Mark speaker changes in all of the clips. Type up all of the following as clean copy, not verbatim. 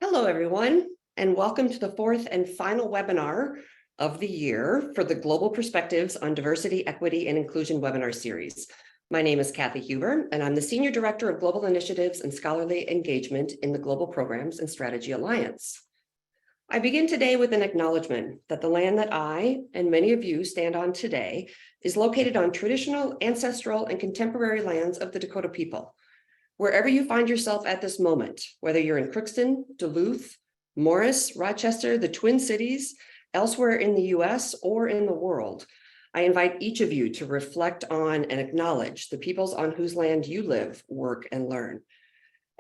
Speaker 1: Hello, everyone, and welcome to the fourth and final webinar of the year for the Global Perspectives on Diversity, Equity, and Inclusion webinar series. My name is Cathy Huber, and I'm the Senior Director of Global Initiatives and Scholarly Engagement in the Global Programs and Strategy Alliance. I begin today with an acknowledgement that the land that I and many of you stand on today is located on traditional, ancestral, and contemporary lands of the Dakota people. Wherever you find yourself at this moment, whether you're in Crookston, Duluth, Morris, Rochester, the Twin Cities, elsewhere in the US or in the world, I invite each of you to reflect on and acknowledge the peoples on whose land you live, work, and learn.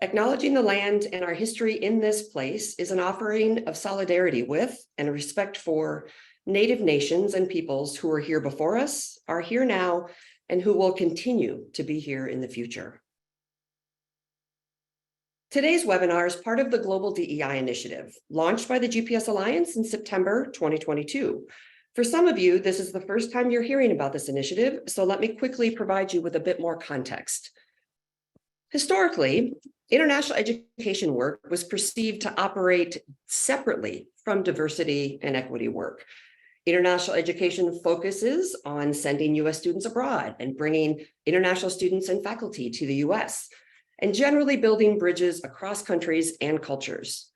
Speaker 1: Acknowledging the land and our history in this place is an offering of solidarity with and respect for Native nations and peoples who are here before us, are here now, and who will continue to be here in the future. Today's webinar is part of the Global DEI initiative, launched by the GPS Alliance in September 2022. For some of you, this is the first time you're hearing about this initiative, so let me quickly provide you with a bit more context. Historically, international education work was perceived to operate separately from diversity and equity work. International education focuses on sending US students abroad and bringing international students and faculty to the US, and generally building bridges across countries and cultures.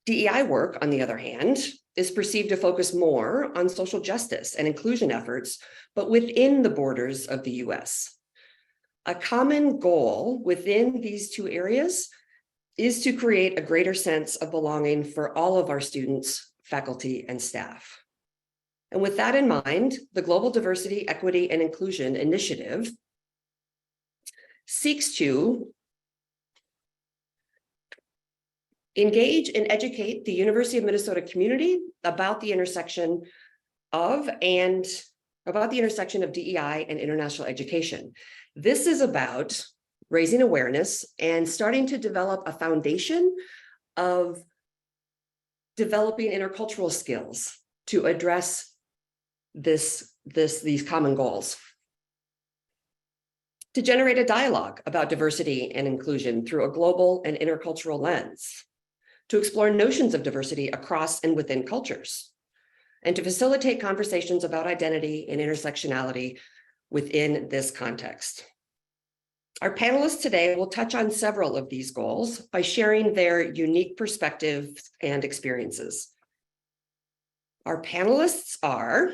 Speaker 1: DEI work, on the other hand, is perceived to focus more on social justice and inclusion efforts, but within the borders of the US. A common goal within these two areas is to create a greater sense of belonging for all of our students, faculty, and staff. And with that in mind, the Global Diversity, Equity, and Inclusion Initiative seeks to engage and educate the University of Minnesota community about the intersection of DEI and international education. This is about raising awareness and starting to develop a foundation of developing intercultural skills to address these common goals. To generate a dialogue about diversity and inclusion through a global and intercultural lens, to explore notions of diversity across and within cultures, and to facilitate conversations about identity and intersectionality within this context. Our panelists today will touch on several of these goals by sharing their unique perspectives and experiences. Our panelists are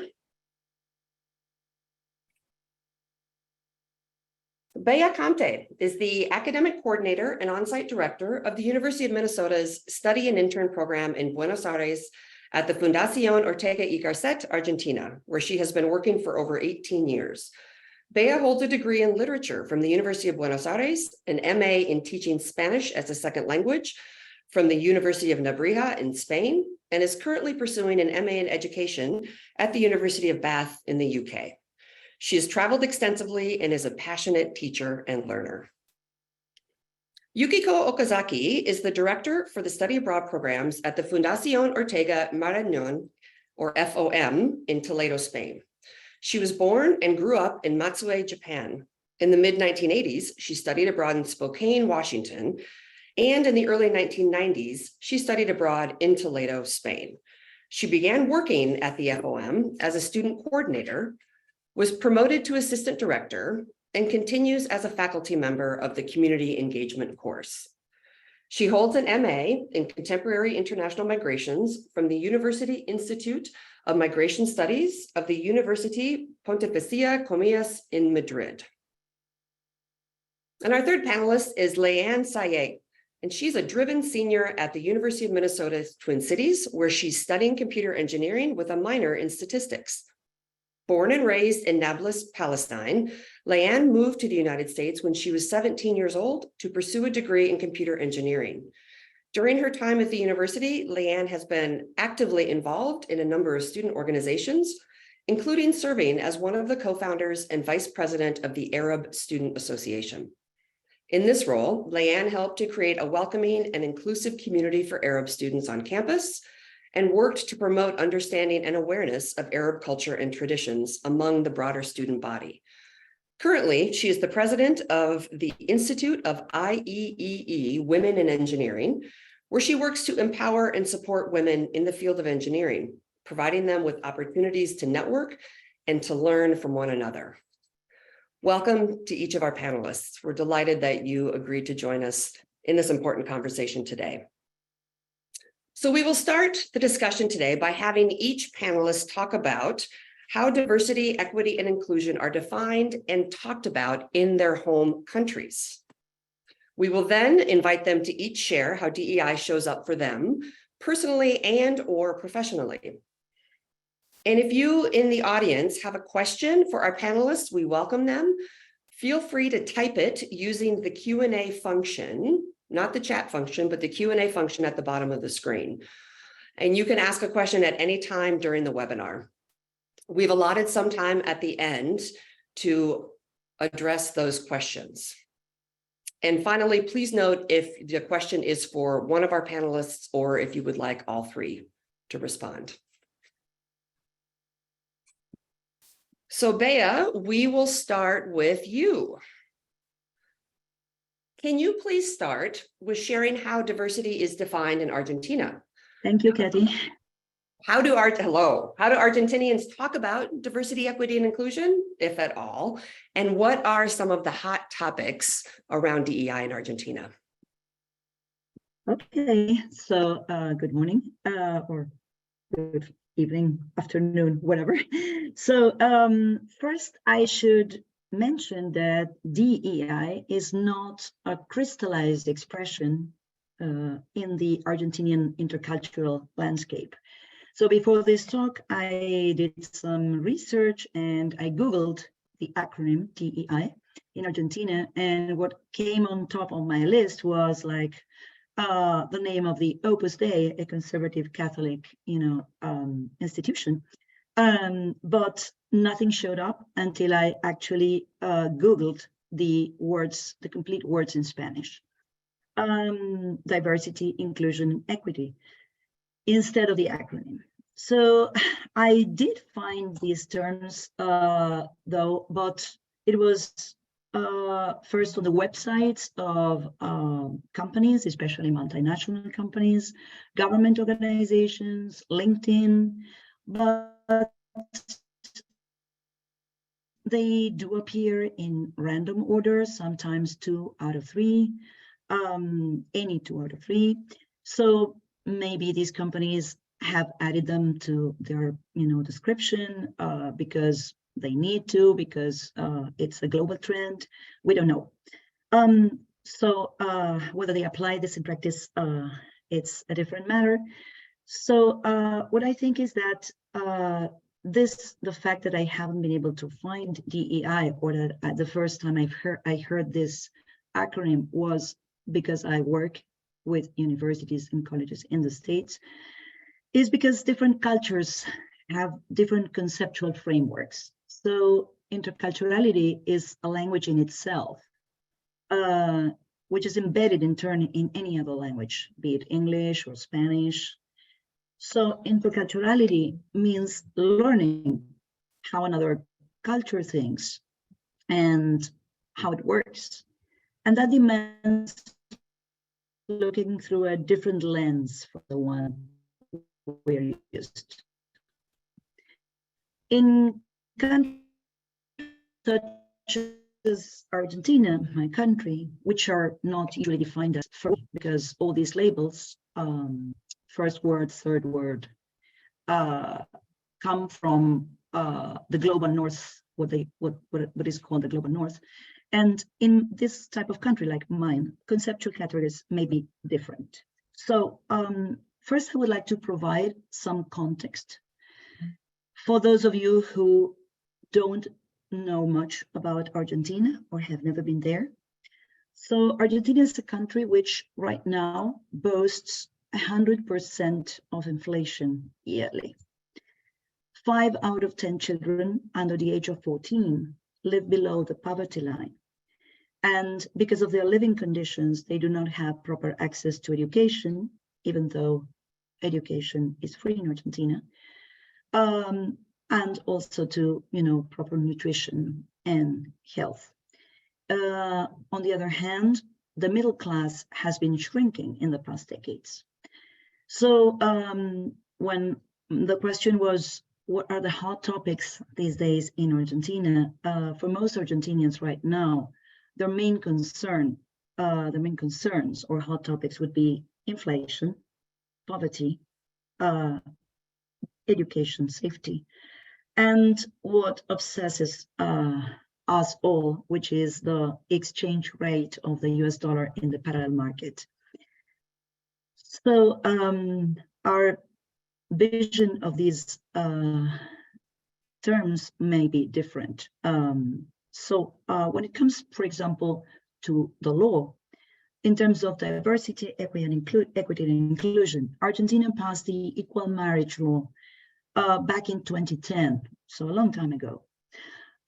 Speaker 1: Bea Comte is the academic coordinator and on-site director of the University of Minnesota's Study and Intern Program in Buenos Aires at the Fundación Ortega y Gasset, Argentina, where she has been working for over 18 years. Bea holds a degree in literature from the University of Buenos Aires, an MA in teaching Spanish as a second language from the University of Nebrija in Spain, and is currently pursuing an MA in education at the University of Bath in the UK. She has traveled extensively and is a passionate teacher and learner. Yukiko Okazaki is the director for the study abroad programs at the Fundación Ortega Marañón, or FOM, in Toledo, Spain. She was born and grew up in Matsue, Japan. In the mid-1980s, she studied abroad in Spokane, Washington, and in the early 1990s, she studied abroad in Toledo, Spain. She began working at the FOM as a student coordinator, was promoted to assistant director, and continues as a faculty member of the community engagement course. She holds an MA in contemporary international migrations from the University Institute of Migration Studies of the University Pontificia Comillas in Madrid. And our third panelist is Leyan Sayeh, and she's a driven senior at the University of Minnesota's Twin Cities, where she's studying computer engineering with a minor in statistics. Born and raised in Nablus, Palestine, Leyan moved to the United States when she was 17 years old to pursue a degree in computer engineering. During her time at the university, Leyan has been actively involved in a number of student organizations, including serving as one of the co-founders and vice president of the Arab Student Association. In this role, Leyan helped to create a welcoming and inclusive community for Arab students on campus, and worked to promote understanding and awareness of Arab culture and traditions among the broader student body. Currently, she is the president of the Institute of IEEE Women in Engineering, where she works to empower and support women in the field of engineering, providing them with opportunities to network and to learn from one another. Welcome to each of our panelists. We're delighted that you agreed to join us in this important conversation today. So we will start the discussion today by having each panelist talk about how diversity, equity, and inclusion are defined and talked about in their home countries. We will then invite them to each share how DEI shows up for them personally and or professionally. And if you in the audience have a question for our panelists, we welcome them. Feel free to type it using the Q&A function, not the chat function, but the Q&A function at the bottom of the screen. And you can ask a question at any time during the webinar. We've allotted some time at the end to address those questions. And finally, please note if the question is for one of our panelists or if you would like all three to respond. So Bea, we will start with you. Can you please start with sharing how diversity is defined in Argentina?
Speaker 2: Thank you, Cathy.
Speaker 1: How do Argentinians talk about diversity, equity, and inclusion, if at all? And what are some of the hot topics around DEI in Argentina?
Speaker 2: Okay, so good morning or good evening, afternoon, whatever. So first I should mention that DEI is not a crystallized expression in the Argentinian intercultural landscape. So before this talk, I did some research and I Googled the acronym DEI in Argentina, and what came on top of my list was like the name of the Opus Dei, a conservative Catholic, institution. But nothing showed up until I actually Googled the words, the complete words in Spanish. Diversity, inclusion, equity, instead of the acronym. So I did find these terms though, but it was first on the websites of companies, especially multinational companies, government organizations, LinkedIn, but they do appear in random order, sometimes 2 out of 3, any 2 out of 3. So maybe these companies have added them to their description because they need to, because it's a global trend. We don't know. So whether they apply this in practice, it's a different matter. So what I think is that the fact that I haven't been able to find DEI, or that the first time I heard this acronym was because I work with universities and colleges in the States, is because different cultures have different conceptual frameworks. So interculturality is a language in itself, which is embedded in turn in any other language, be it English or Spanish. So interculturality means learning how another culture thinks and how it works. And that demands looking through a different lens from the one we're used to. In countries such as Argentina, my country, which are not usually defined as free, because all these labels, first word, third word, come from the global north, what is called the global north. And in this type of country like mine, conceptual categories may be different. So first, I would like to provide some context for those of you who don't know much about Argentina or have never been there. So Argentina is a country which right now boasts 100% of inflation yearly. 5 out of 10 children under the age of 14 live below the poverty line. And because of their living conditions, they do not have proper access to education, even though education is free in Argentina, and also to, proper nutrition and health. On the other hand, the middle class has been shrinking in the past decades. So when the question was, what are the hot topics these days in Argentina? For most Argentinians right now, their main concerns or hot topics would be inflation, poverty, education, safety, and what obsesses us all, which is the exchange rate of the US dollar in the parallel market. So our vision of these terms may be different. When it comes, for example, to the law, in terms of diversity, equity, and inclusion, Argentina passed the equal marriage law back in 2010, so a long time ago.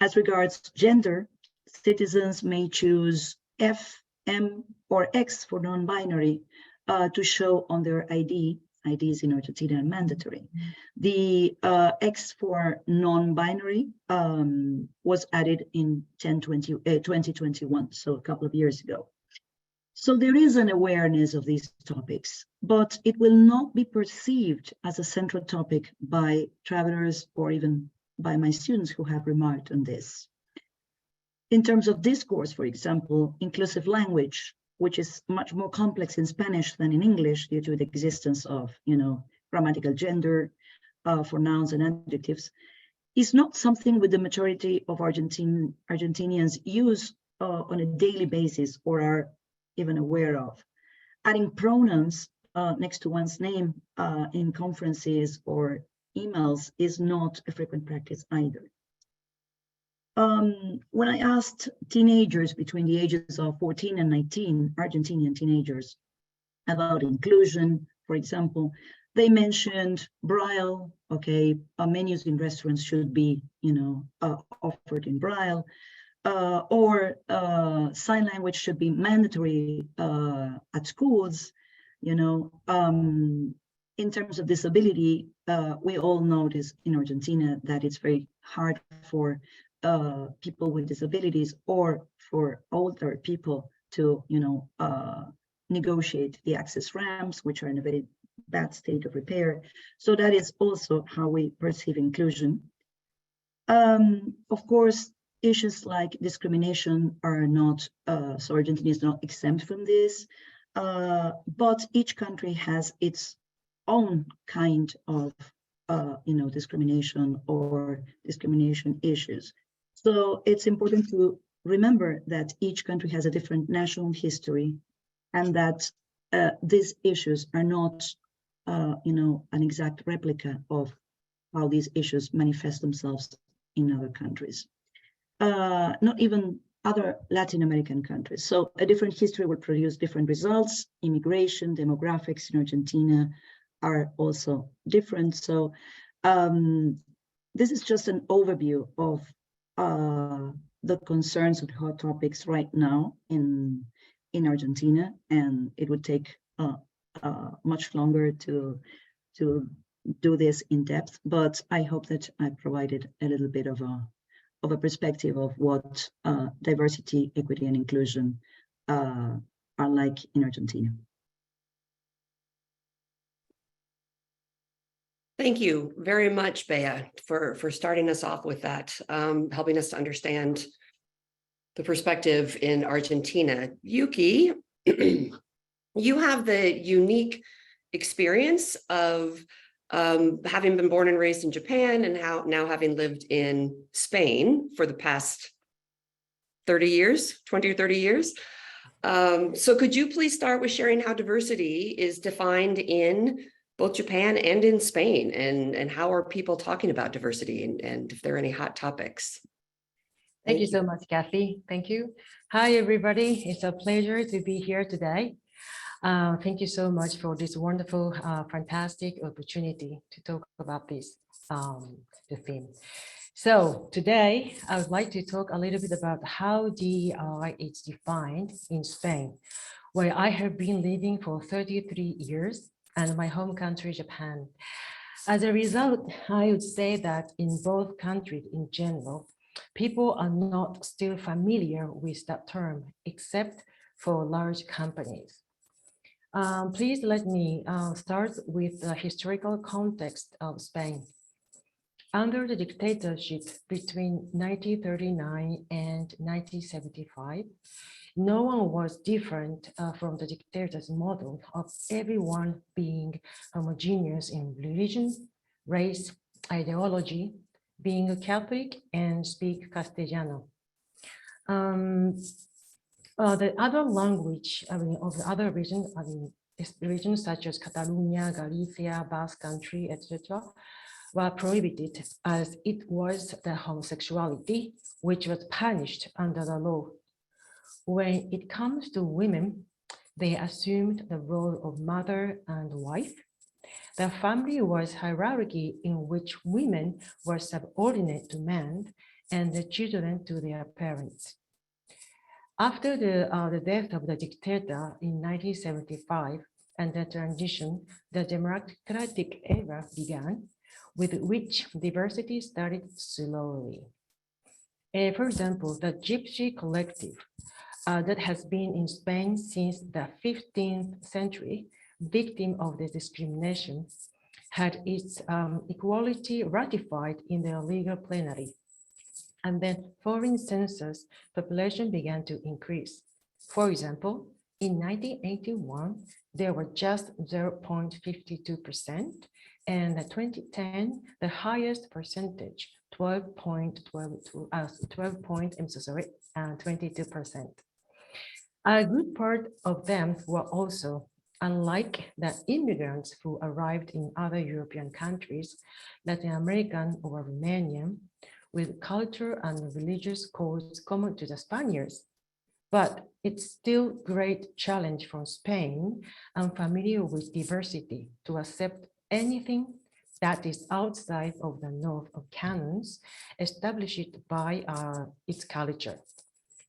Speaker 2: As regards gender, citizens may choose F, M, or X for non-binary to show on their ID. IDs in Argentina are mandatory. The X for non-binary was added in 2021, so a couple of years ago. So there is an awareness of these topics, but it will not be perceived as a central topic by travelers or even by my students who have remarked on this. In terms of discourse, for example, inclusive language, which is much more complex in Spanish than in English due to the existence of, grammatical gender for nouns and adjectives, is not something with the majority of Argentinians use on a daily basis or are even aware of. Adding pronouns next to one's name in conferences or emails is not a frequent practice either. When I asked teenagers between the ages of 14 and 19, Argentinian teenagers, about inclusion, for example, they mentioned Braille. Okay, menus in restaurants should be, offered in Braille, or sign language should be mandatory at schools. In terms of disability, we all notice in Argentina that it's very hard for people with disabilities or for older people to, negotiate the access ramps, which are in a very bad state of repair. So that is also how we perceive inclusion. Of course, issues like discrimination are not, so Argentina is not exempt from this, but each country has its own kind of, discrimination or discrimination issues. So it's important to remember that each country has a different national history and that these issues are not, an exact replica of how these issues manifest themselves in other countries, not even other Latin American countries. So a different history will produce different results. Immigration, demographics in Argentina are also different. So this is just an overview of the concerns and hot topics right now in Argentina, and it would take much longer to do this in depth, but I hope that I provided a little bit of a perspective of what diversity, equity, and inclusion are like in Argentina.
Speaker 1: Thank you very much, Bea, for starting us off with that, helping us to understand the perspective in Argentina. Yuki, you have the unique experience of having been born and raised in Japan and now having lived in Spain for the past 30 years, 20 or 30 years. So could you please start with sharing how diversity is defined in both Japan and in Spain, and how are people talking about diversity, and if there are any hot topics?
Speaker 3: Thank you so much, Cathy. Thank you. Hi, everybody. It's a pleasure to be here today. Thank you so much for this wonderful, fantastic opportunity to talk about this, the theme. So today, I would like to talk a little bit about how DEI is defined in Spain, where I have been living for 33 years, and my home country, Japan. As a result, I would say that in both countries in general, people are not still familiar with that term, except for large companies. Please let me start with the historical context of Spain. Under the dictatorship between 1939 and 1975, no one was different from the dictator's model of everyone being homogeneous in religion, race, ideology, being a Catholic and speak Castellano. The other language, of the other regions, regions such as Catalonia, Galicia, Basque Country, etc., were prohibited as it was the homosexuality, which was punished under the law. When it comes to women, they assumed the role of mother and wife. The family was hierarchy in which women were subordinate to men and the children to their parents. After the death of the dictator in 1975 and the transition, the democratic era began, with which diversity started slowly. For example, the Gypsy collective that has been in Spain since the 15th century, victim of the discrimination, had its equality ratified in the legal plenary. And then foreign census population began to increase. For example, in 1981, there were just 0.52%, and in 2010, the highest percentage, 22%. A good part of them were also, unlike the immigrants who arrived in other European countries, Latin American or Romanian, with culture and religious codes common to the Spaniards. But it's still a great challenge for Spain, unfamiliar with diversity, to accept anything that is outside of the north of canons established by its culture.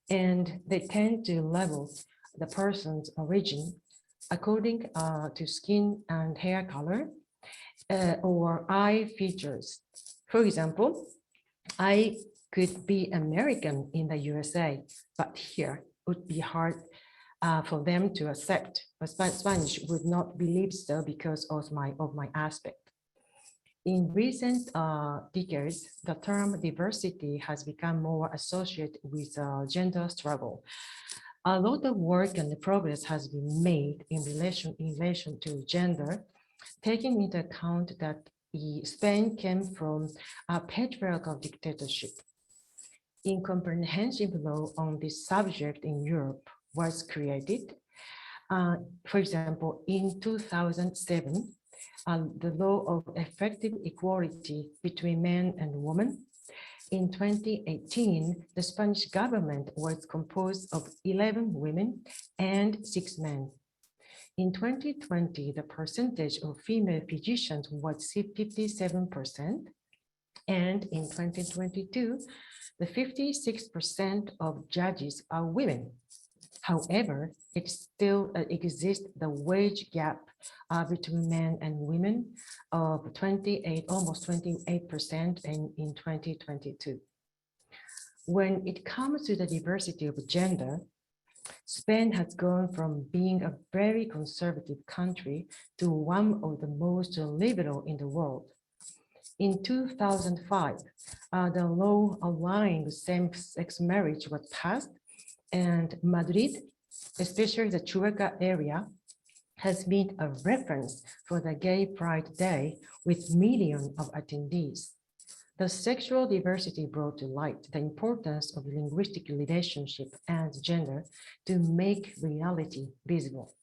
Speaker 3: And they tend to label the person's origin according to skin and hair color or eye features. For example, I could be American in the USA, but here would be hard for them to accept. Spanish would not believe so because of my aspect. In recent decades, the term diversity has become more associated with gender struggle. A lot of work and progress has been made in relation to gender, taking into account that Spain came from a patriarchal dictatorship. Incomprehensive law on this subject in Europe was created. For example, in 2007, the law of effective equality between men and women. In 2018, the Spanish government was composed of 11 women and 6 men. In 2020, the percentage of female physicians was 57%, and in 2022, the 56% of judges are women. However, it still exists the wage gap between men and women of almost 28% in 2022. When it comes to the diversity of gender, Spain has gone from being a very conservative country to one of the most liberal in the world. In 2005, the law allowing same-sex marriage was passed, and Madrid, especially the Chueca area, has been a reference for the Gay Pride Day with millions of attendees. The sexual diversity brought to light the importance of linguistic relationship and gender to make reality visible.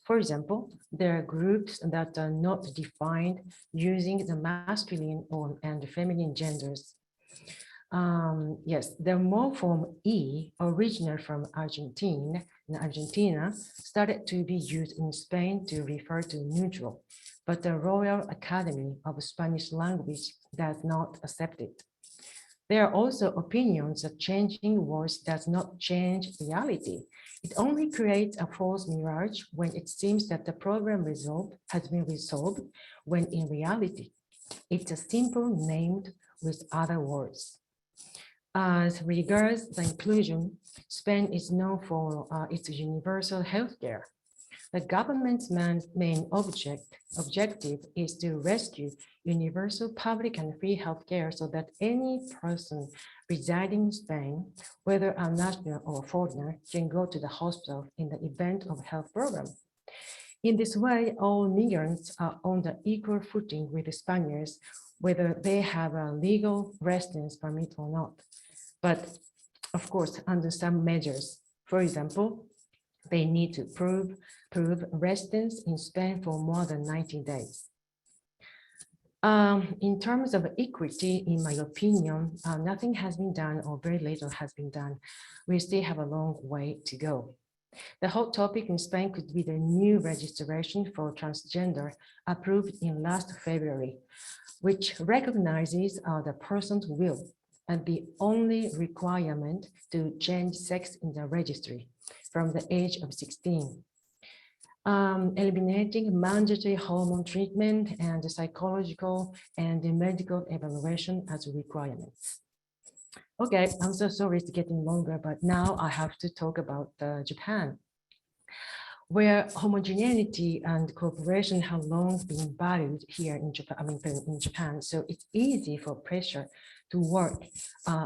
Speaker 3: For example, there are groups that are not defined using the masculine and feminine genders. Yes, the morpheme E, originated from Argentina, started to be used in Spain to refer to neutral, but the Royal Academy of Spanish Language does not accept it. There are also opinions that changing words does not change reality. It only creates a false mirage when it seems that the problem has been resolved, when in reality, it's a simple named with other words. As regards the inclusion, Spain is known for its universal healthcare. The government's main objective is to rescue universal public and free healthcare so that any person residing in Spain, whether a national or foreigner, can go to the hospital in the event of a health program. In this way, all migrants are on the equal footing with the Spaniards, whether they have a legal residence permit or not. But of course, under some measures, for example, they need to prove residence in Spain for more than 90 days. In terms of equity, in my opinion, nothing has been done or very little has been done. We still have a long way to go. The hot topic in Spain could be the new registration for transgender approved in last February, which recognizes the person's will and the only requirement to change sex in the registry from the age of 16. Eliminating mandatory hormone treatment and the psychological and the medical evaluation as requirements. Okay, I'm so sorry it's getting longer, but now I have to talk about Japan, where homogeneity and cooperation have long been valued here in Japan, in Japan. So it's easy for pressure to work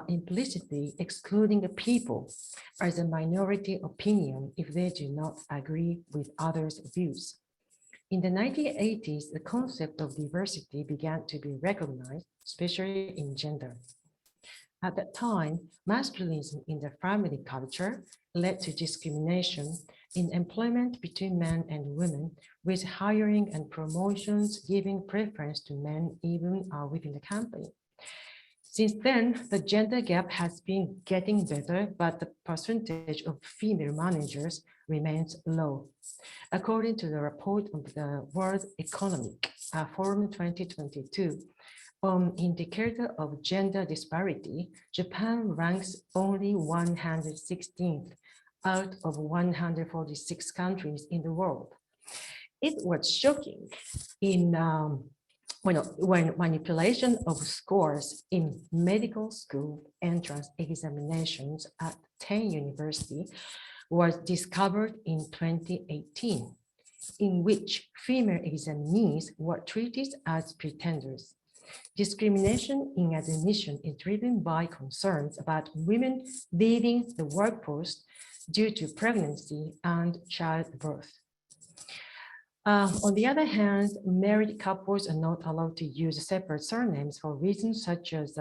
Speaker 3: implicitly excluding the people as a minority opinion if they do not agree with others' views. In the 1980s, the concept of diversity began to be recognized, especially in gender. At that time, masculinism in the family culture led to discrimination in employment between men and women, with hiring and promotions giving preference to men even within the company. Since then, the gender gap has been getting better, but the percentage of female managers remains low. According to the report of the World Economic Forum 2022, on indicator of gender disparity, Japan ranks only 116th out of 146 countries in the world. It was shocking when manipulation of scores in medical school entrance examinations at 10 University was discovered in 2018, in which female examinees were treated as pretenders. Discrimination in admission is driven by concerns about women leaving the workforce due to pregnancy and childbirth. On the other hand, married couples are not allowed to use separate surnames for reasons such as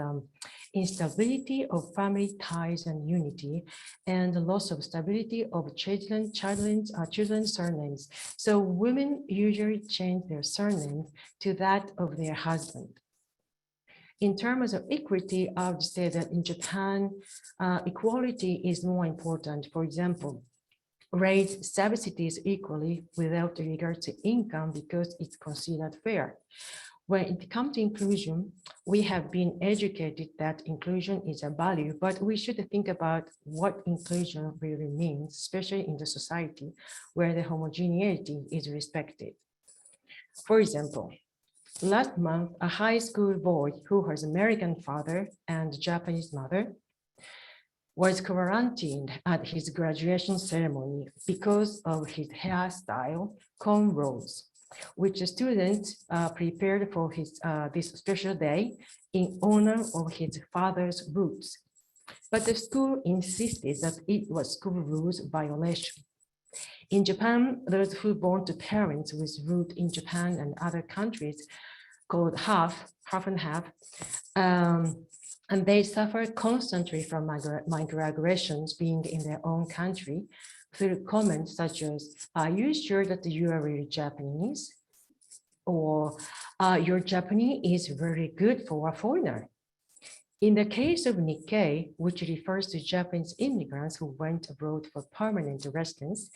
Speaker 3: instability of family ties and unity, and the loss of stability of children's surnames. So women usually change their surname to that of their husband. In terms of equity, I would say that in Japan, equality is more important. For example, raise subsidies equally without regard to income because it's considered fair. When it comes to inclusion, we have been educated that inclusion is a value, but we should think about what inclusion really means, especially in the society where the homogeneity is respected. For example, last month, a high school boy who has American father and Japanese mother was quarantined at his graduation ceremony because of his hairstyle, cornrows, which the students prepared for his this special day in honor of his father's roots. But the school insisted that it was school rules violation. In Japan, those who born to parents with root in Japan and other countries called half and half, and they suffer constantly from microaggressions being in their own country through comments such as, "Are you sure that you are really Japanese?" Or "Your Japanese is very good for a foreigner." In the case of Nikkei, which refers to Japanese immigrants who went abroad for permanent residence,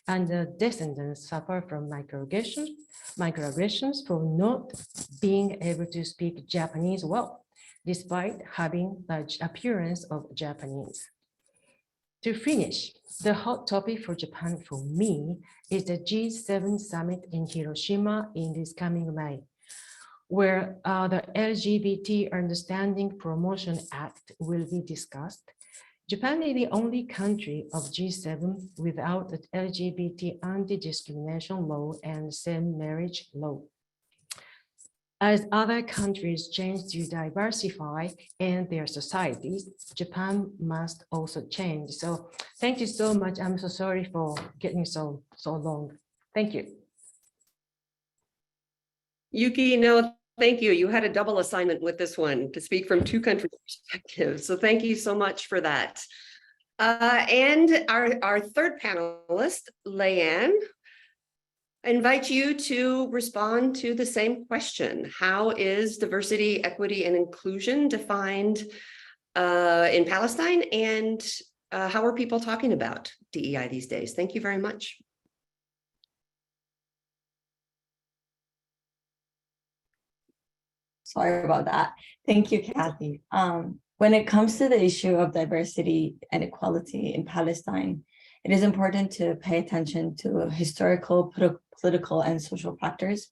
Speaker 3: and the descendants suffer from microaggressions for not being able to speak Japanese well, despite having the appearance of Japanese. To finish, the hot topic for Japan for me is the G7 summit in Hiroshima in this coming May, where the LGBT Understanding Promotion Act will be discussed, Japan is the only country of G7 without an LGBT anti-discrimination law and same marriage law. As other countries change to diversify in their societies, Japan must also change. So thank you so much. I'm so sorry for getting so long. Thank you.
Speaker 1: Yuki, no, thank you. You had a double assignment with this one to speak from two country perspectives. So thank you so much for that. And our third panelist, Leyan, I invite you to respond to the same question. How is diversity, equity, and inclusion defined in Palestine? And how are people talking about DEI these days? Thank you very much.
Speaker 4: Sorry about that. Thank you, Cathy. When it comes to the issue of diversity and equality in Palestine, it is important to pay attention to historical, political, and social factors.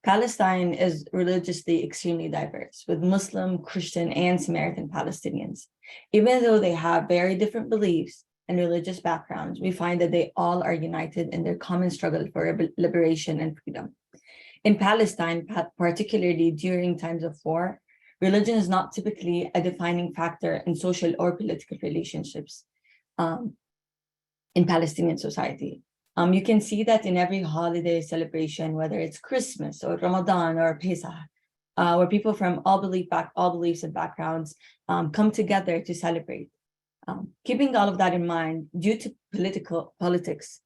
Speaker 4: Palestine is religiously extremely diverse, with Muslim, Christian, and Samaritan Palestinians. Even though they have very different beliefs and religious backgrounds, we find that they all are united in their common struggle for liberation and freedom. In Palestine, particularly during times of war, religion is not typically a defining factor in social or political relationships in Palestinian society. You can see that in every holiday celebration, whether it's Christmas or Ramadan or Pesach, where people from all beliefs and backgrounds come together to celebrate. Keeping all of that in mind, due to politics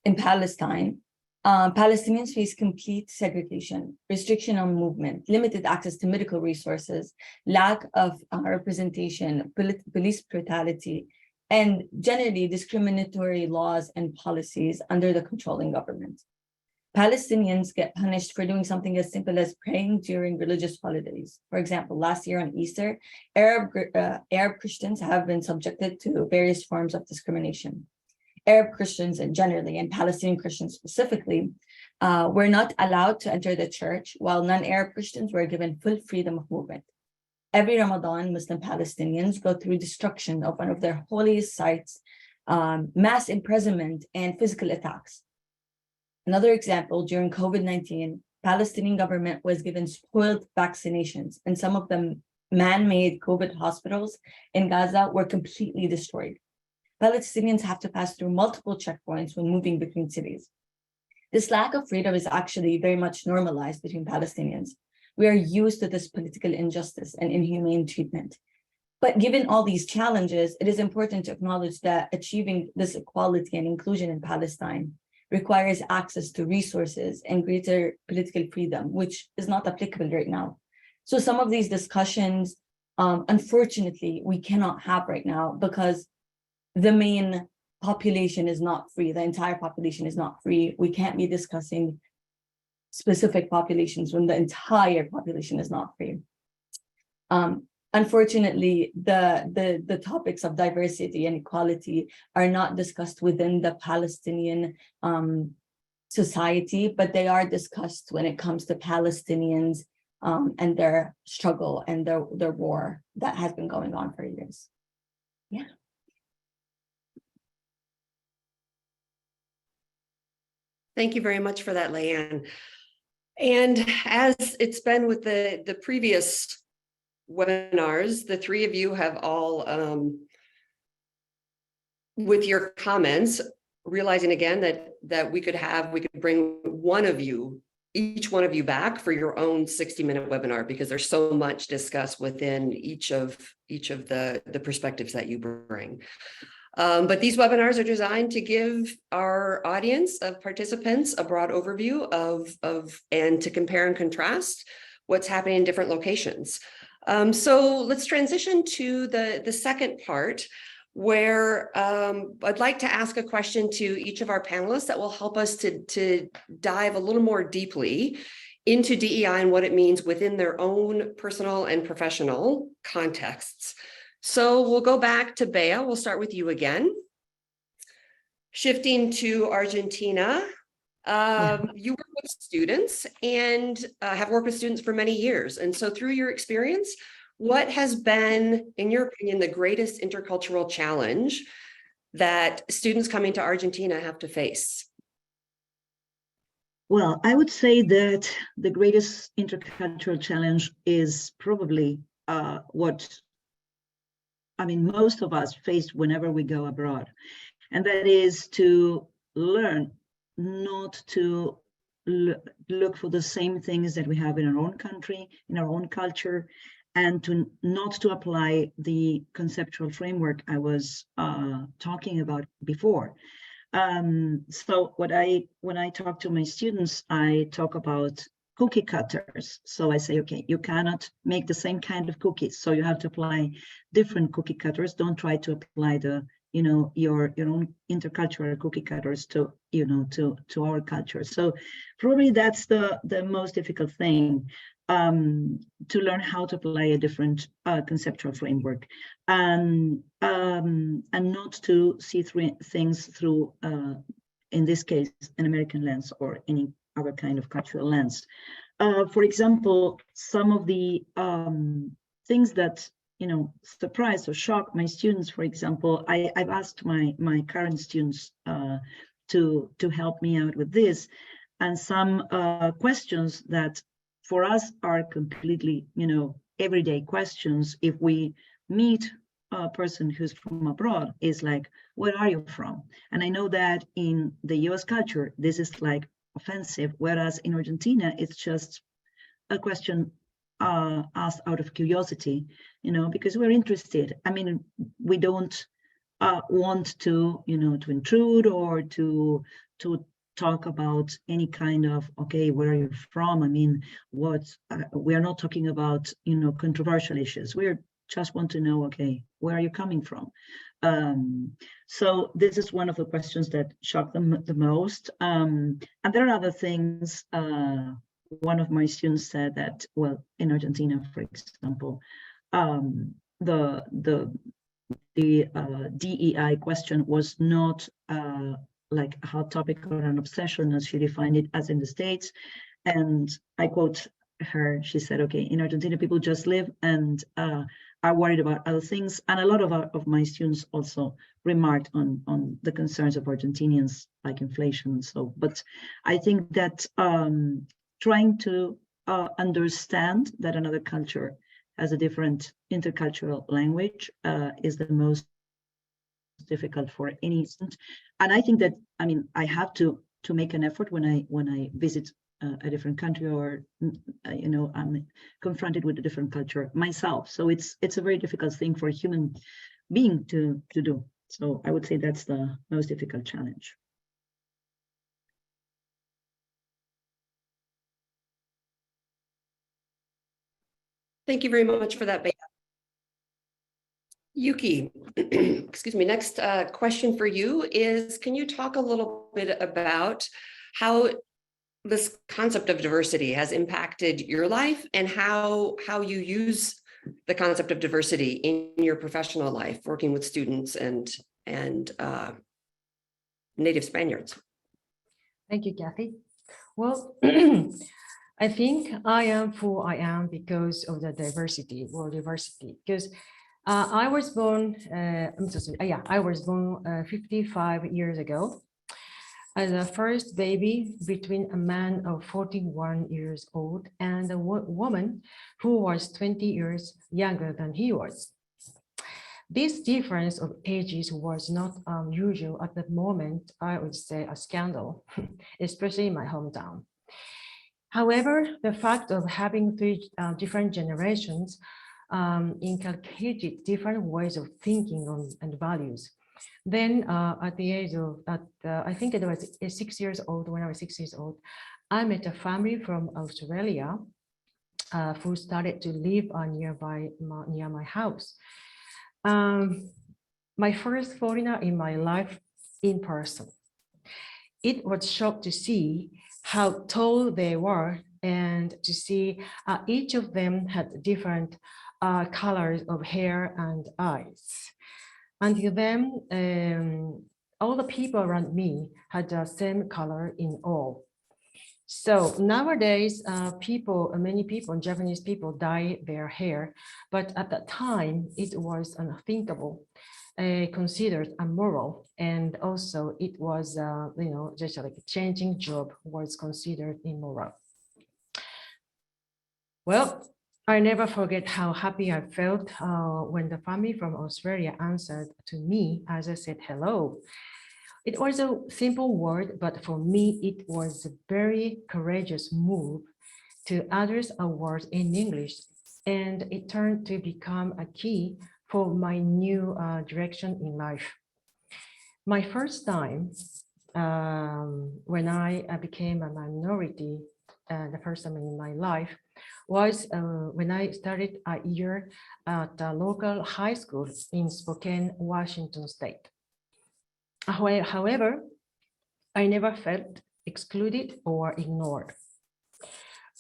Speaker 4: in Palestine, Palestinians face complete segregation, restriction on movement, limited access to medical resources, lack of representation, police brutality, and generally discriminatory laws and policies under the controlling government. Palestinians get punished for doing something as simple as praying during religious holidays. For example, last year on Easter, Arab Christians have been subjected to various forms of discrimination. Arab Christians and generally, and Palestinian Christians specifically, were not allowed to enter the church, while non-Arab Christians were given full freedom of movement. Every Ramadan, Muslim Palestinians go through destruction of one of their holiest sites, mass imprisonment, and physical attacks. Another example, during COVID-19, Palestinian government was given spoiled vaccinations, and some of the man-made COVID hospitals in Gaza were completely destroyed. Palestinians have to pass through multiple checkpoints when moving between cities. This lack of freedom is actually very much normalized between Palestinians. We are used to this political injustice and inhumane treatment. But given all these challenges, it is important to acknowledge that achieving this equality and inclusion in Palestine requires access to resources and greater political freedom, which is not applicable right now. So some of these discussions, unfortunately, we cannot have right now because the main population is not free. The entire population is not free. We can't be discussing specific populations when the entire population is not free. Unfortunately, the topics of diversity and equality are not discussed within the Palestinian society, but they are discussed when it comes to Palestinians and their struggle and their war that has been going on for years. Yeah.
Speaker 1: Thank you very much for that, Leyan. And as it's been with the previous webinars, the three of you have all, with your comments, realizing again that we could bring each one of you back for your own 60-minute webinar, because there's so much discussed within each of the perspectives that you bring. But these webinars are designed to give our audience of participants a broad overview and to compare and contrast what's happening in different locations. So let's transition to the second part, where I'd like to ask a question to each of our panelists that will help us to dive a little more deeply into DEI and what it means within their own personal and professional contexts. So we'll go back to Bea. We'll start with you again. Shifting to Argentina, you work with students and have worked with students for many years. And so through your experience, what has been, in your opinion, the greatest intercultural challenge that students coming to Argentina have to face?
Speaker 2: Well, I would say that the greatest intercultural challenge is probably what, I mean, most of us face whenever we go abroad, and that is to learn not to look for the same things that we have in our own country, in our own culture, and to not to apply the conceptual framework I was talking about before. So when I talk to my students, I talk about cookie cutters. So I say, okay, you cannot make the same kind of cookies. So you have to apply different cookie cutters. Don't try to apply the, you know, your own intercultural cookie cutters to, you know, to our culture. So probably that's the most difficult thing, to learn how to apply a different conceptual framework, and not to see things through, in this case, an American lens or any other kind of cultural lens. For example, some of the things that, you know, surprise or shock my students, for example, I've asked my current students to help me out with this, and some questions that for us are completely, you know, everyday questions. If we meet a person who's from abroad, is like, where are you from? And I know that in the US culture, this is like offensive, whereas in Argentina, it's just a question asked out of curiosity, you know, because we're interested. I mean, we don't want to, you know, to intrude or to talk about any kind of, okay, where are you from? I mean, what, we are not talking about, you know, controversial issues. We just want to know, okay, where are you coming from? So this is one of the questions that shocked them the most. And there are other things. One of my students said that, well, in Argentina, for example, the DEI question was not like a hot topic or an obsession, as she defined it, as in the States. And I quote her, she said, okay, in Argentina, people just live and are worried about other things. And a lot of my students also remarked on the concerns of Argentinians, like inflation and so. But I think that trying to understand that another culture has a different intercultural language is the most difficult for any student. And I think that, I mean, I have to make an effort when I visit a different country, or you know, I'm confronted with a different culture myself. So it's a very difficult thing for a human being to do. So I would say that's the most difficult challenge.
Speaker 1: Thank you very much for that, Bea. Yuki, excuse me, next question for you is, can you talk a little bit about how this concept of diversity has impacted your life, and how you use the concept of diversity in your professional life, working with students and native Spaniards?
Speaker 3: Thank you, Cathy. Well, I think I am who I am because of the diversity, because I was born, I'm so sorry, yeah, I was born 55 years ago as a first baby between a man of 41 years old and a woman who was 20 years younger than he was. This difference of ages was not unusual at the moment. I would say a scandal, especially in my hometown. However, the fact of having three different generations inculcated different ways of thinking and values. Then at the age of, I think it was 6 years old, when I was 6 years old, I met a family from Australia who started to live near my house. My first foreigner in my life in person. It was shocked to see how tall they were, and to see each of them had different colors of hair and eyes. Until then, all the people around me had the same color in all. So nowadays, many people, Japanese people dye their hair, but at that time it was unthinkable, considered immoral, and also it was, just like a changing job was considered immoral. Well, I never forget how happy I felt when the family from Australia answered to me as I said hello. It was a simple word, but for me, it was a very courageous move to address a word in English, and it turned to become a key for my new direction in life. My first time when I became a minority, the first time in my life, was when I started a year at a local high school in Spokane, Washington State. However, I never felt excluded or ignored.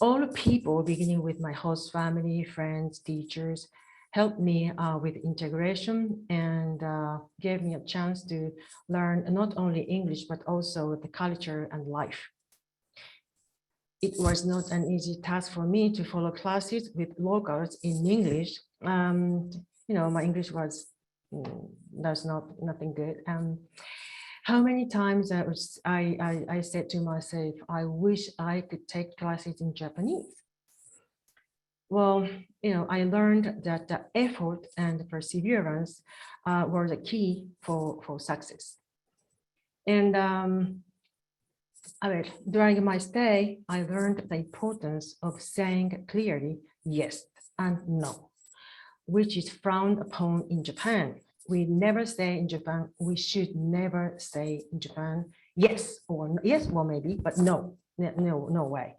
Speaker 3: All people, beginning with my host family, friends, teachers, helped me with integration and gave me a chance to learn not only English, but also the culture and life. It was not an easy task for me to follow classes with locals in English. My English was nothing good. How many times I said to myself, I wish I could take classes in Japanese. Well, I learned that the effort and perseverance were the key for success. And during my stay, I learned the importance of saying clearly yes and no, which is frowned upon in Japan. We never say in Japan, we should never say in Japan, yes, or yes, well, maybe, but no way.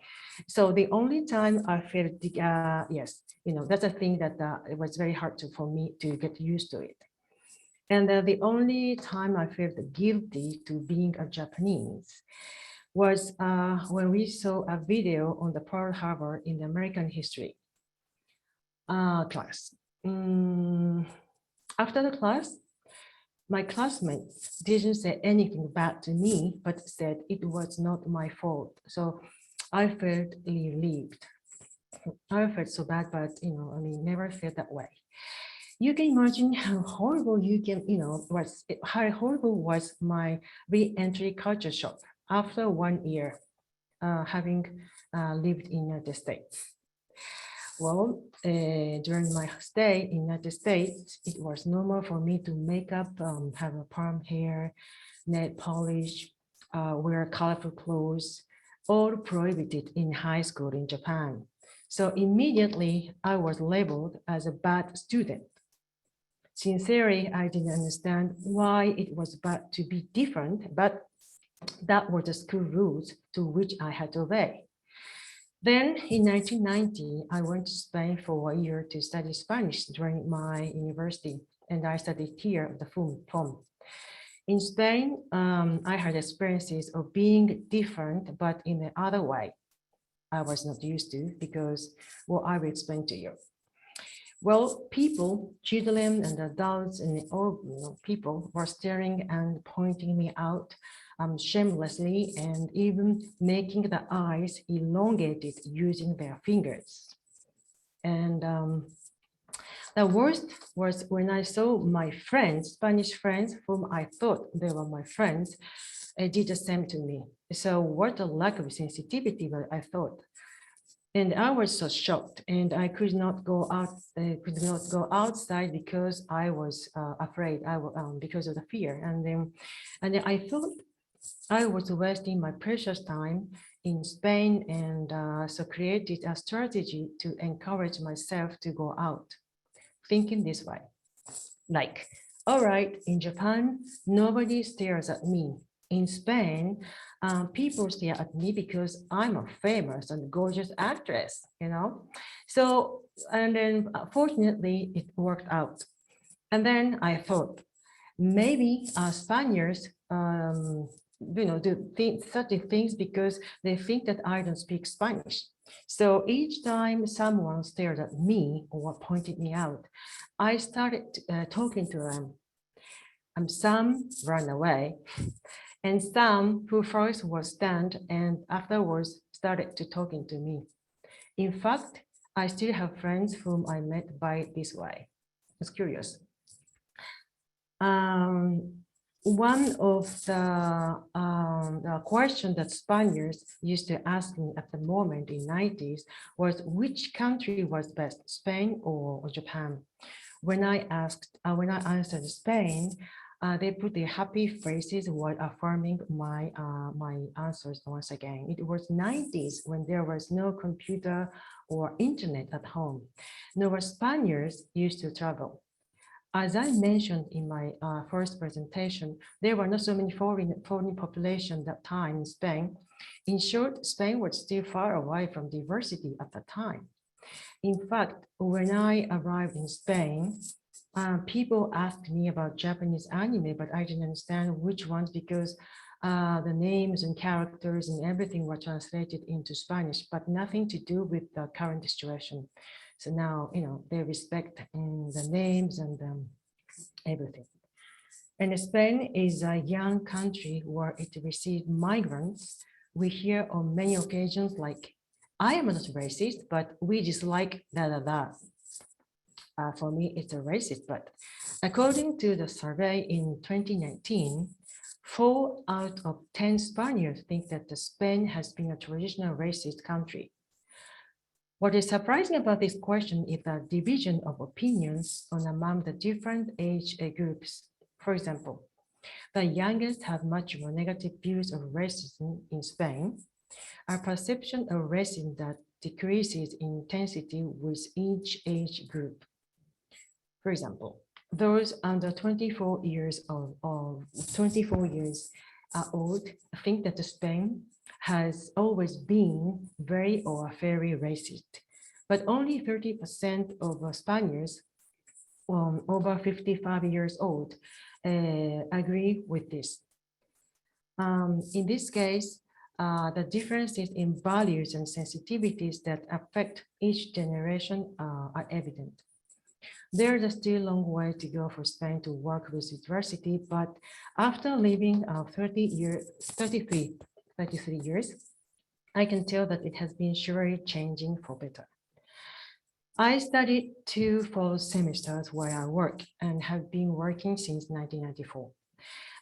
Speaker 3: So the only time I felt yes, that's a thing that it was very hard for me to get used to it. And the only time I felt guilty to being a Japanese was when we saw a video on the Pearl Harbor in the American history class. After the class, my classmates didn't say anything bad to me, but said it was not my fault. So I felt relieved. I felt so bad, but never felt that way. You can imagine how horrible how horrible was my re-entry culture shock after 1 year having lived in the States. Well, during my stay in the United States, it was normal for me to make up, have a perm hair, nail polish, wear colorful clothes, all prohibited in high school in Japan. So immediately I was labeled as a bad student. Sincerely, I didn't understand why it was bad to be different, but that were the school rules to which I had to obey. Then in 1990, I went to Spain for a year to study Spanish during my university, and I studied here at the FUM. In Spain, I had experiences of being different, but in the other way I was not used to, because, well, I will explain to you. Well, people, children and adults and all people were staring and pointing me out shamelessly, and even making the eyes elongated using their fingers. And the worst was when I saw my friends, Spanish friends, whom I thought they were my friends, did the same to me. So what a lack of sensitivity, I thought. And I was so shocked, and I could not go outside because I was afraid. Because of the fear, and then I thought I was wasting my precious time in Spain, and so created a strategy to encourage myself to go out, thinking this way, like, all right, in Japan, nobody stares at me. In Spain, people stare at me because I'm a famous and gorgeous actress, So, and then fortunately, it worked out. And then I thought, maybe Spaniards, do certain things because they think that I don't speak Spanish. So each time someone stared at me or pointed me out, I started talking to them. Some ran away, and some who first was stunned and afterwards started to talking to me. In fact, I still have friends whom I met by this way. It's curious. One of the question that Spaniards used to ask me at the moment in 90s was which country was best, Spain or Japan? When I answered Spain, they put the happy phrases while affirming my answers once again. It was 90s when there was no computer or internet at home. No Spaniards used to travel. As I mentioned in my first presentation, there were not so many foreign population that time in Spain. In short, Spain was still far away from diversity at the time. In fact, when I arrived in Spain, people asked me about Japanese anime, but I didn't understand which ones because the names and characters and everything were translated into Spanish, but nothing to do with the current situation. So now, they respect the names and everything. And Spain is a young country where it received migrants. We hear on many occasions like, I am not racist, but we dislike da da da. For me, it's a racist, but according to the survey in 2019, 4 out of 10 Spaniards think that Spain has been a traditional racist country. What is surprising about this question is the division of opinions on among the different age groups. For example, the youngest have much more negative views of racism in Spain, a perception of racism that decreases in intensity with each age group. For example, those under 24 years old think that Spain has always been very or very racist, but only 30% of Spaniards over 55 years old agree with this. In this case, the differences in values and sensitivities that affect each generation are evident. There is still a long way to go for Spain to work with diversity, but after living 33 years, I can tell that it has been surely changing for better. I studied 2 fall semesters where I work and have been working since 1994.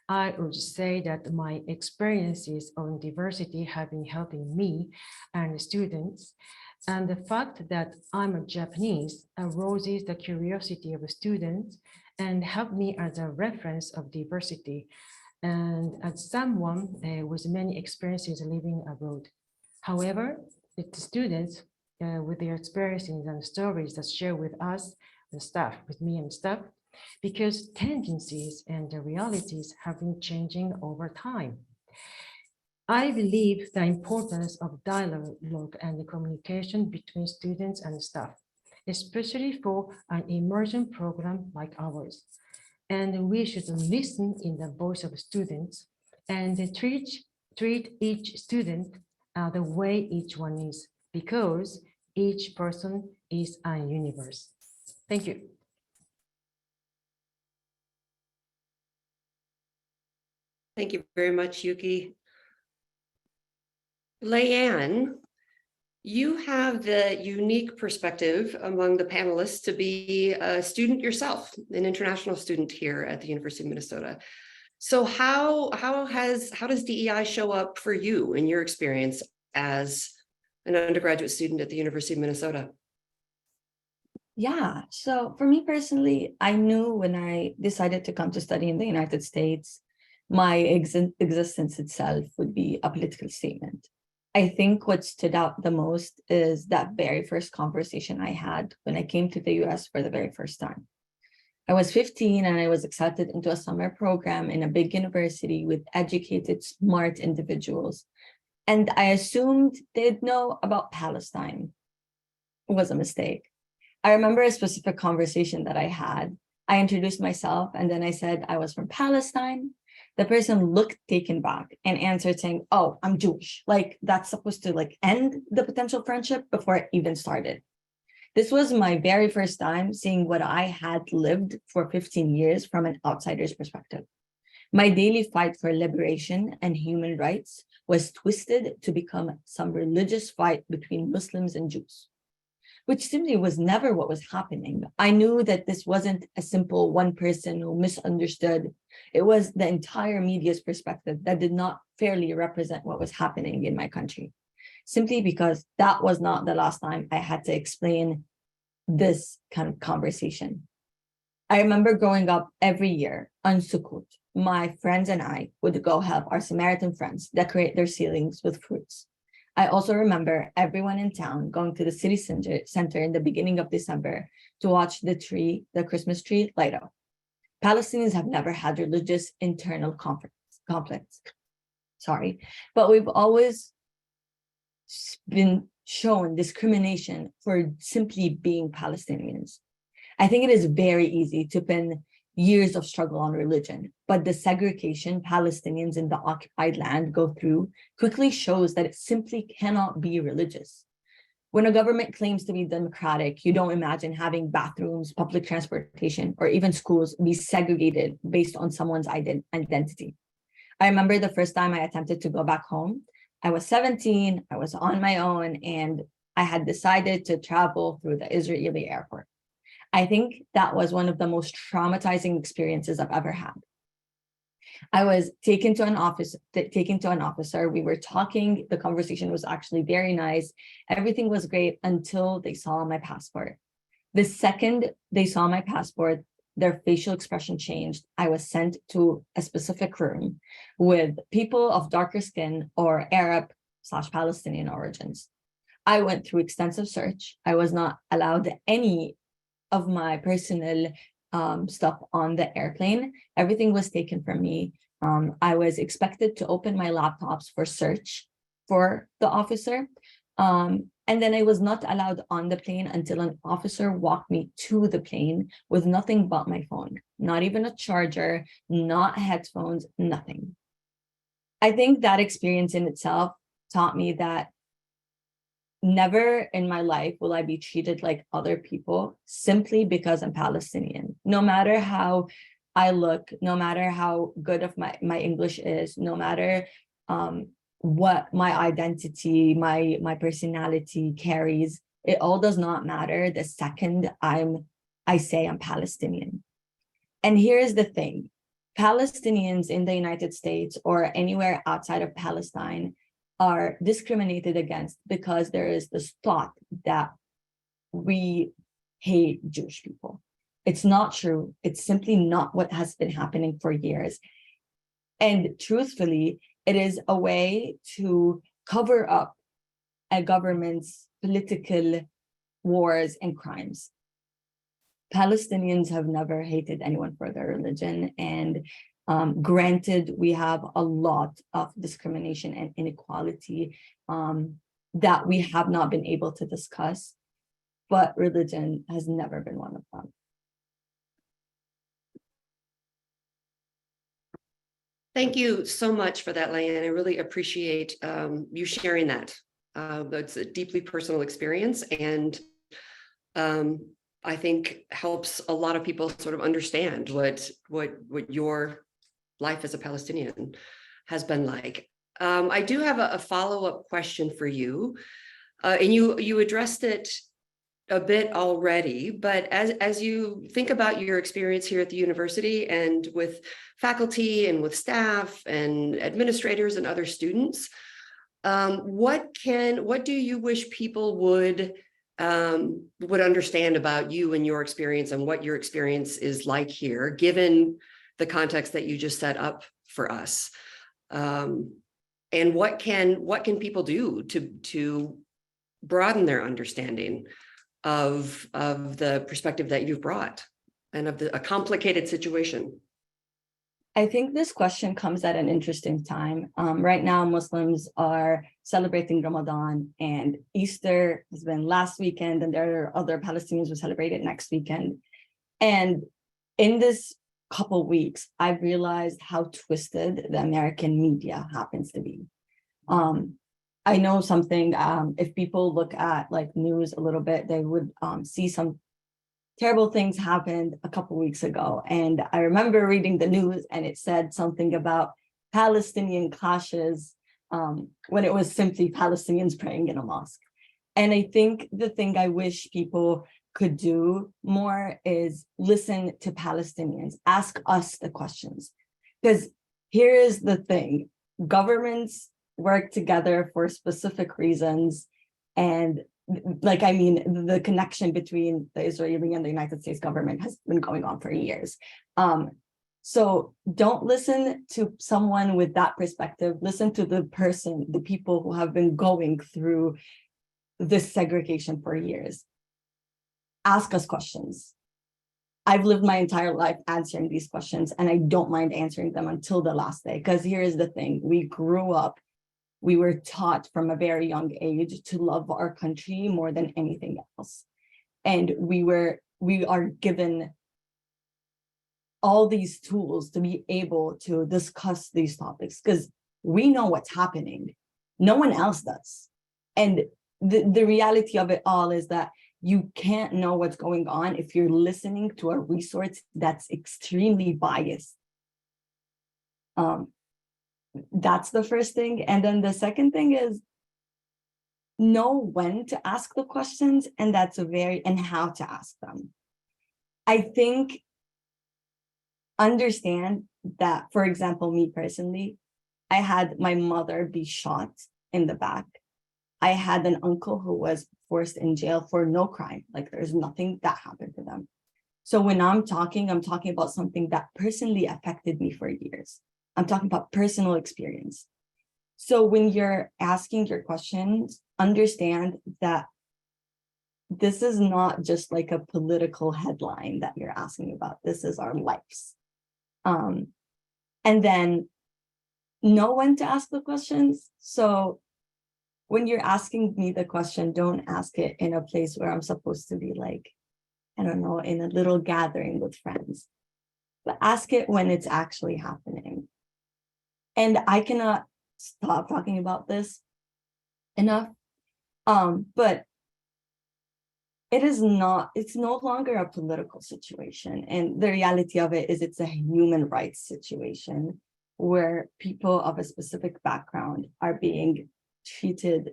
Speaker 3: I would say that my experiences on diversity have been helping me and students, and the fact that I'm a Japanese arouses the curiosity of students and helped me as a reference of diversity and as someone with many experiences living abroad. However, the students with their experiences and stories that share with us, the staff, with me and staff, because tendencies and the realities have been changing over time. I believe the importance of dialogue and the communication between students and staff, especially for an immersion program like ours. And we should listen in the voice of students and treat each student the way each one is, because each person is a universe. Thank you.
Speaker 1: Thank you very much, Yuki. Leyan, you have the unique perspective among the panelists to be a student yourself, an international student here at the University of Minnesota. So how does DEI show up for you in your experience as an undergraduate student at the University of Minnesota?
Speaker 4: Yeah, so for me personally, I knew when I decided to come to study in the United States, my existence itself would be a political statement. I think what stood out the most is that very first conversation I had when I came to the US for the very first time. I was 15 and I was accepted into a summer program in a big university with educated, smart individuals. And I assumed they'd know about Palestine. It was a mistake. I remember a specific conversation that I had. I introduced myself and then I said I was from Palestine. The person looked taken back and answered saying, "Oh, I'm Jewish." Like that's supposed to end the potential friendship before it even started. This was my very first time seeing what I had lived for 15 years from an outsider's perspective. My daily fight for liberation and human rights was twisted to become some religious fight between Muslims and Jews, which simply was never what was happening. I knew that this wasn't a simple one person who misunderstood. It was the entire media's perspective that did not fairly represent what was happening in my country, simply because that was not the last time I had to explain this kind of conversation. I remember growing up every year on Sukkot, my friends and I would go help our Samaritan friends decorate their ceilings with fruits. I also remember everyone in town going to the city center in the beginning of December to watch the Christmas tree light up. Palestinians have never had religious internal conflicts, but we've always been shown discrimination for simply being Palestinians. I think it is very easy to pin years of struggle on religion, but the segregation Palestinians in the occupied land go through quickly shows that it simply cannot be religious. When a government claims to be democratic, you don't imagine having bathrooms, public transportation, or even schools be segregated based on someone's identity. I remember the first time I attempted to go back home. I was 17, I was on my own, and I had decided to travel through the Israeli airport. I think that was one of the most traumatizing experiences I've ever had. I was taken to an officer. We were talking. The conversation was actually very nice. Everything was great until they saw my passport. The second they saw my passport, their facial expression changed. I was sent to a specific room with people of darker skin or Arab/Palestinian origins. I went through extensive search. I was not allowed any of my personal stuff on the airplane. Everything was taken from me. I was expected to open my laptops for search for the officer. And then I was not allowed on the plane until an officer walked me to the plane with nothing but my phone, not even a charger, not headphones, nothing. I think that experience in itself taught me that never in my life will I be treated like other people simply because I'm Palestinian. No matter how I look, no matter how good of my English is, no matter what my identity, my personality carries, it all does not matter the second I say I'm Palestinian. And here's the thing. Palestinians in the United States or anywhere outside of Palestine are discriminated against because there is this thought that we hate Jewish people. It's not true. It's simply not what has been happening for years. And truthfully, it is a way to cover up a government's political wars and crimes. Palestinians have never hated anyone for their religion, and granted, we have a lot of discrimination and inequality that we have not been able to discuss, but religion has never been one of them.
Speaker 1: Thank you so much for that, Leyan. I really appreciate you sharing that. That's a deeply personal experience, and I think helps a lot of people sort of understand what your life as a Palestinian has been like. I do have a follow-up question for you, and you addressed it a bit already, but as you think about your experience here at the university and with faculty and with staff and administrators and other students, what do you wish people would understand about you and your experience and what your experience is like here, given the context that you just set up for us? And what can people do to broaden their understanding of the perspective that you've brought and of a complicated situation?
Speaker 4: I think this question comes at an interesting time. Right now, Muslims are celebrating Ramadan, and Easter has been last weekend, and there are other Palestinians who celebrate it next weekend. And in this couple weeks, I've realized how twisted the American media happens to be. I know something, if people look at like news a little bit, they would see some terrible things happened a couple weeks ago. And I remember reading the news and it said something about Palestinian clashes when it was simply Palestinians praying in a mosque. And I think the thing I wish people could do more is listen to Palestinians, ask us the questions. Because here is the thing, governments work together for specific reasons. And the connection between the Israeli and the United States government has been going on for years. So don't listen to someone with that perspective. Listen to the people who have been going through this segregation for years. Ask us questions. I've lived my entire life answering these questions, and I don't mind answering them until the last day. Because here is the thing, we grew up, we were taught from a very young age to love our country more than anything else. And we are given all these tools to be able to discuss these topics because we know what's happening. No one else does. And the reality of it all is that you can't know what's going on if you're listening to a resource that's extremely biased. That's the first thing. And then the second thing is know when to ask the questions, and and how to ask them. I think understand that, for example, me personally, I had my mother be shot in the back. I had an uncle who was forced in jail for no crime. Like there's nothing that happened to them. So when I'm talking about something that personally affected me for years. I'm talking about personal experience. So when you're asking your questions, understand that this is not just like a political headline that you're asking about. This is our lives. And then know when to ask the questions. So when you're asking me the question, don't ask it in a place where I'm supposed to be like, I don't know, in a little gathering with friends, but ask it when it's actually happening. And I cannot stop talking about this enough, but it's no longer a political situation. And the reality of it is it's a human rights situation where people of a specific background are being treated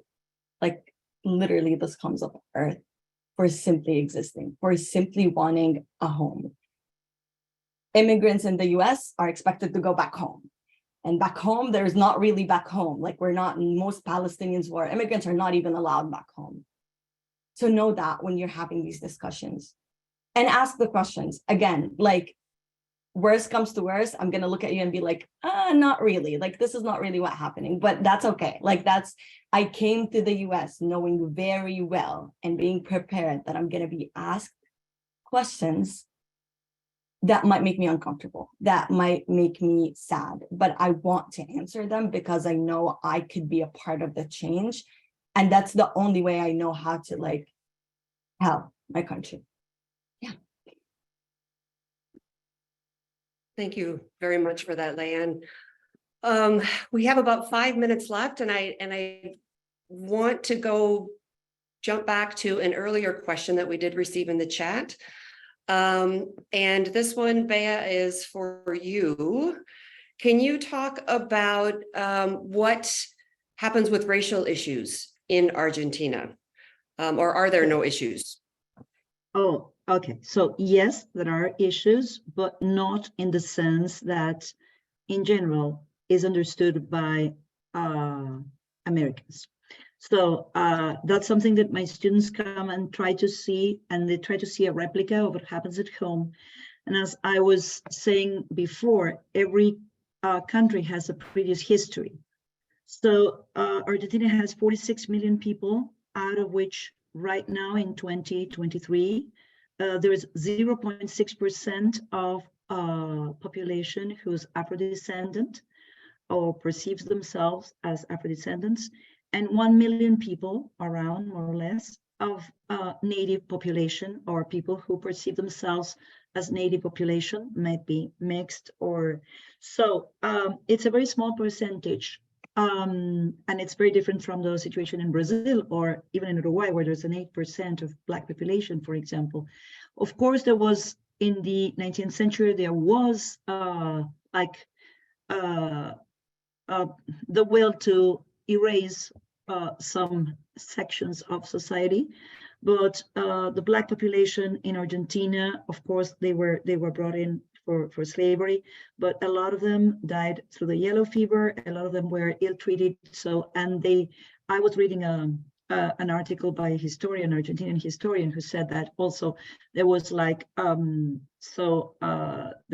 Speaker 4: like literally the scums of earth for simply existing, for simply wanting a home. Immigrants in the US are expected to go back home. And back home, there's not really back home. Like most Palestinians who are immigrants are not even allowed back home. So know that when you're having these discussions and ask the questions. Again, like worst comes to worst, I'm going to look at you and be like, not really. Like, this is not really what's happening, but that's okay. Like I came to the US knowing very well and being prepared that I'm going to be asked questions that might make me uncomfortable, that might make me sad, but I want to answer them because I know I could be a part of the change. And that's the only way I know how to like help my country. Yeah.
Speaker 1: Thank you very much for that, Leyan. We have about 5 minutes left, and I want to jump back to an earlier question that we did receive in the chat. And this one, Bea, is for you. Can you talk about what happens with racial issues in Argentina? Or are there no issues?
Speaker 2: Oh, okay. So yes, there are issues, but not in the sense that in general is understood by Americans. So that's something that my students come and try to see, and they try to see a replica of what happens at home. And as I was saying before, every country has a previous history. So Argentina has 46 million people, out of which right now in 2023, there is 0.6% of population who's Afro-descendant or perceives themselves as Afro-descendants, and 1 million people around, more or less, of native population, or people who perceive themselves as native population, might be mixed or so. It's a very small percentage. And it's very different from the situation in Brazil or even in Uruguay, where there's an 8% of Black population, for example. Of course, there was in the 19th century, there was the will to erase some sections of society, but the Black population in Argentina, of course, they were brought in for slavery, but a lot of them died through the yellow fever. A lot of them were ill-treated. So, and I was reading an article by a historian, Argentinian historian, who said that also there was there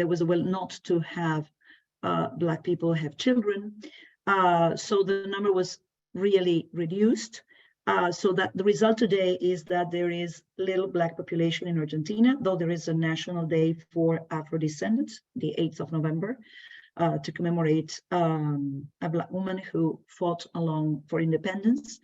Speaker 2: was a will not to have Black people have children. So the number was really reduced. So that the result today is that there is little Black population in Argentina, though there is a national day for Afro-descendants, the 8th of November, to commemorate a Black woman who fought along for independence.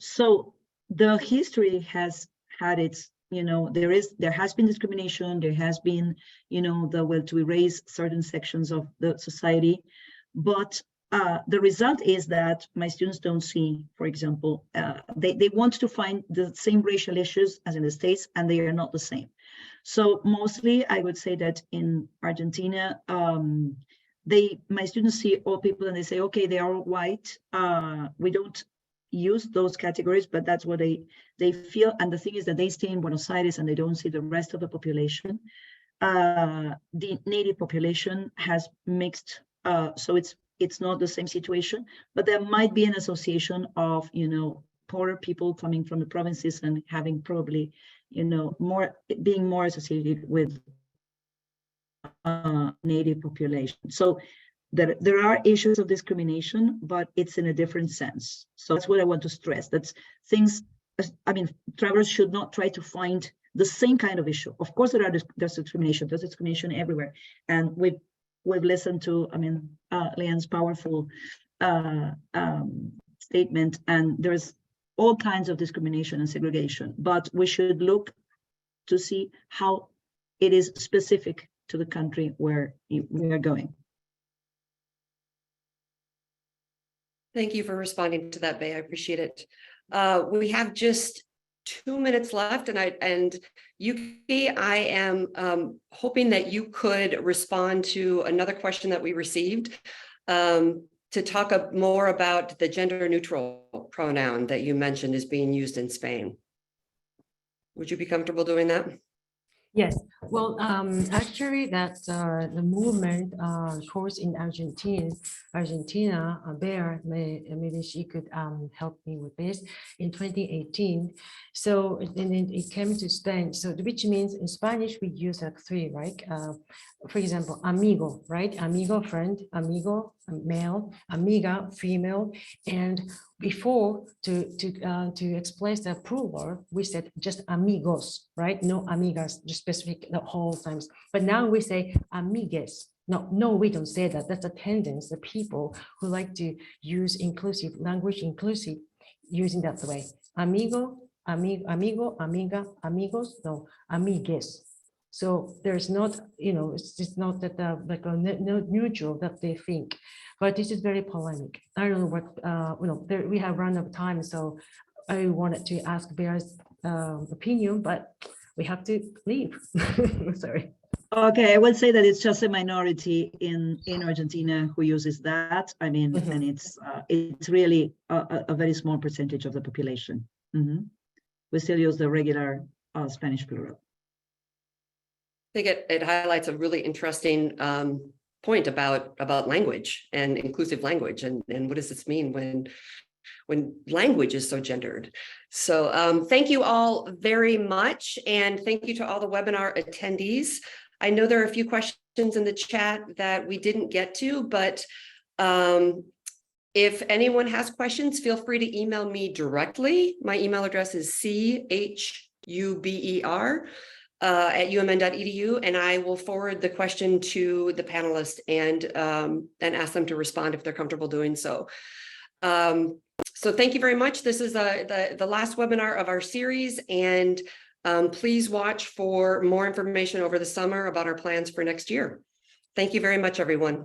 Speaker 2: So the history has had its, there has been discrimination, there has been, the will to erase certain sections of the society, but the result is that my students don't see, for example, they want to find the same racial issues as in the States, and they are not the same. So mostly I would say that in Argentina, my students see all people and they say, okay, they are all white. We don't use those categories, but that's what they feel. And the thing is that they stay in Buenos Aires and they don't see the rest of the population. The native population has mixed, so it's not the same situation, but there might be an association of, poorer people coming from the provinces and having probably, being more associated with native population. So there are issues of discrimination, but it's in a different sense. So that's what I want to stress. That's things, travelers should not try to find the same kind of issue. Of course, there's discrimination everywhere. And we've listened to, Leyan's powerful statement, and there's all kinds of discrimination and segregation, but we should look to see how it is specific to the country where we are going.
Speaker 1: Thank you for responding to that, Bea. I appreciate it. We have just 2 minutes left, and Yuki, I am hoping that you could respond to another question that we received to talk more about the gender neutral pronoun that you mentioned is being used in Spain. Would you be comfortable doing that?
Speaker 3: Yes, well, actually, that's the movement course in Argentina. Bea, maybe she could help me with this in 2018. So then it came to Spain. So which means in Spanish we use like 3, right? For example, amigo, right? Amigo, friend, amigo, male, amiga, female, and before to express the plural, we said just amigos, right? No amigas, just specific the whole times. But now we say amigues. No, we don't say that. That's a tendency. The people who like to use inclusive language, inclusive, using that way. Amigo, amigo, amiga, amigos. No, amigues. So there's not, it's just not that like a neutral that they think. But this is very polemic. I don't know what, we have run out of time, so I wanted to ask Bea's opinion, but we have to leave. Sorry.
Speaker 2: Okay, I would say that it's just a minority in Argentina who uses that. And it's really a very small percentage of the population. We still use the regular Spanish plural.
Speaker 1: I think it highlights a really interesting point about language and inclusive language, and what does this mean when language is so gendered. So thank you all very much, and thank you to all the webinar attendees. I know there are a few questions in the chat that we didn't get to, but if anyone has questions, feel free to email me directly. My email address is chuber@umn.edu, and I will forward the question to the panelists and ask them to respond if they're comfortable doing so. So thank you very much. This is the last webinar of our series, and please watch for more information over the summer about our plans for next year. Thank you very much, everyone.